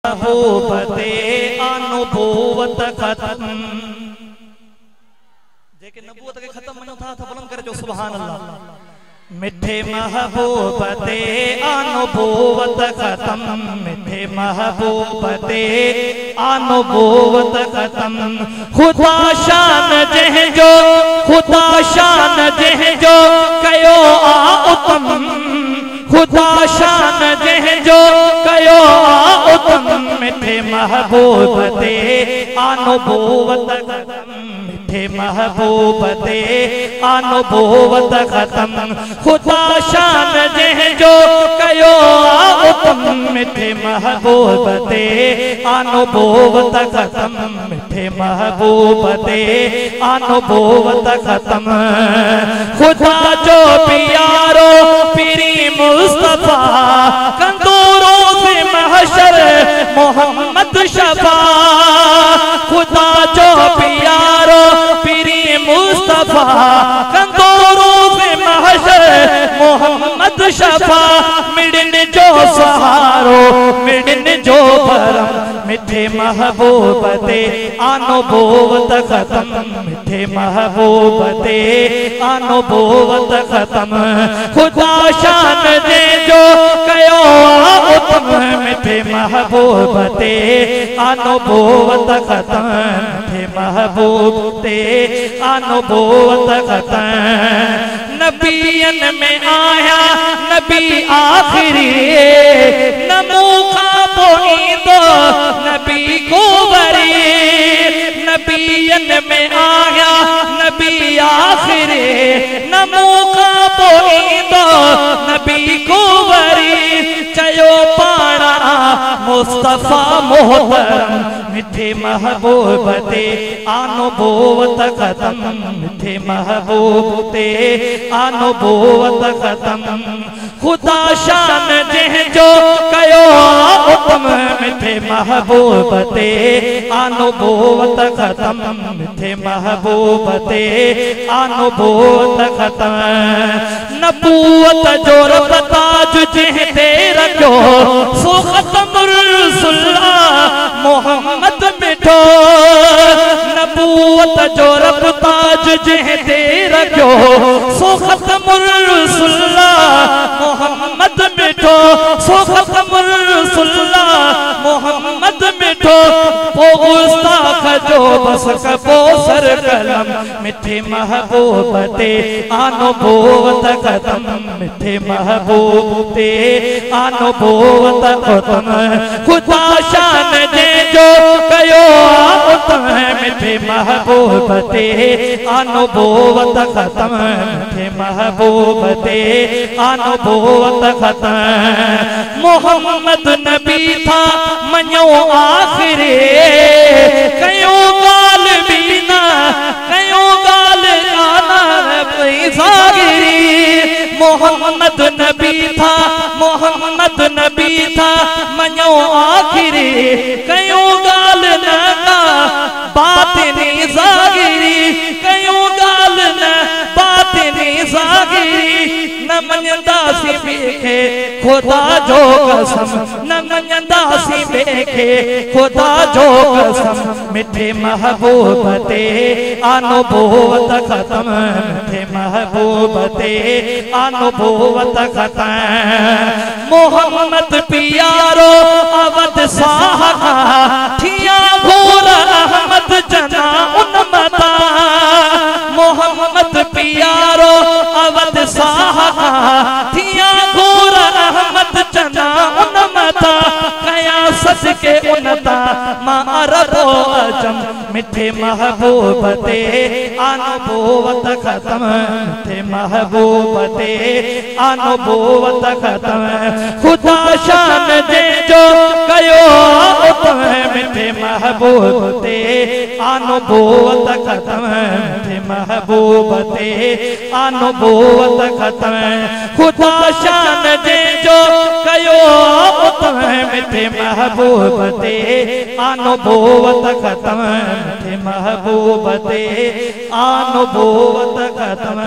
महबूबते अनुभूवत खत्म जेके नबूवत के खत्म मनो था बुलंद करे जो सुभान अल्लाह मिठे महबूबते अनुभूवत खत्म मिठे महबूबते अनुभूवत खत्म खुदा शान जह जो खुदा शान जह जो कयो आ उत्तम खुदा शान जह जो कयो आ उत्तम मिठे महबूबते अनुभूवत खत्म मिठे महबूबते अनुभूवत खत्म खुदा शान जह जो कयो आ उत्तम मिठे महबूबते अनुभूवत खत्म मिठे महबूबते अनुभूवत खत्म खुदा जो प्यारो पीरी मुस्तफा कंदूरों से महशर मोहम्मद शफा खुदा जो प्यारो पीरी मुस्तफा कंदूरों से महशर मोहम्मद शफा मिडन जो सहारो मिडन जो भरम मिठे महबूबते अनुभूवत खत्म मिठे महबूबते अनुभूवत खत्म खुदा शान दे जो कयो उत्तम मिठे महबूबते अनुभूवत खत्म मिठे महबूबते अनुभूवत खत्म नबियन में आया नबी आखिरी नमो खा पोईंदो नबी को वरी नबियन में आया नबी आखिरी नमो खा पोईंदो नबी को वरी चयो पाणा मुस्तफा मोहतरम मिठे महबूबते अनुभूवत खत्म मिठे महबूबते अनुभूवत खत्म खुदा शान जह जो कयो उत्तम मिठे महबूबते अनुभूवत खत्म मिठे महबूबते अनुभूवत खत्म नबूवत जो रब ताज जह ते रखो सो खत्म रसूलुल्लाह मोहम्मद मिठो नबूवत जो रब ताज जह ते रखो सो खत्म रसूलुल्लाह मोहम्मद मिठो सो खत्म रसूलुल्लाह मोहम्मद मिठो पो गुस्ताख जो बस कपो सर कलम मिठे महबूबते अनुभूवत खत्म मिठे महबूबते अनुभूवत खत्म खुदा शान दे जो कयो उत्तम मिठे महबूबते अनुभूवत खत्म मिठे महबूबते अनुभूवत खत्म मोहम्मद नबी था मनो आखिरी कयो गाल बीना कयो गाल गाना सागिरी मोहम्मद नबी था मनो आखिरी कयो गाल न बातिनी सागिरी कयो गाल न बातिनी सागिरी न मञंदासी बेखे खुदा जो कसम न मञंदासी बेखे खुदा जो कसम मिठे महबूबते अनुभूवत खत्म मिठे महबूबते अनुभूवत खत्म मोहम्मद प्यारो अवध साहा थिया घोर अहमद जना उन्मता मोहम्मद प्यारो अवध साहा थिया घोर अहमद जना उन्मता कया सस के उनता मां अरबो अजम मिठे महबूबते अनुभूवत खत्म मिठे महबूबते अनुभूवत खत्म खुदा शान दे जो कयो उत्तम मिठे महबूबते अनुभूवत खत्म मिठे महबूबते अनुभूवत खत्म खुदा शान दे जो कयो उत्तम मिठे महबूबते अनुभूवत खत्म मिठे महबूबते अनुभूवत खत्म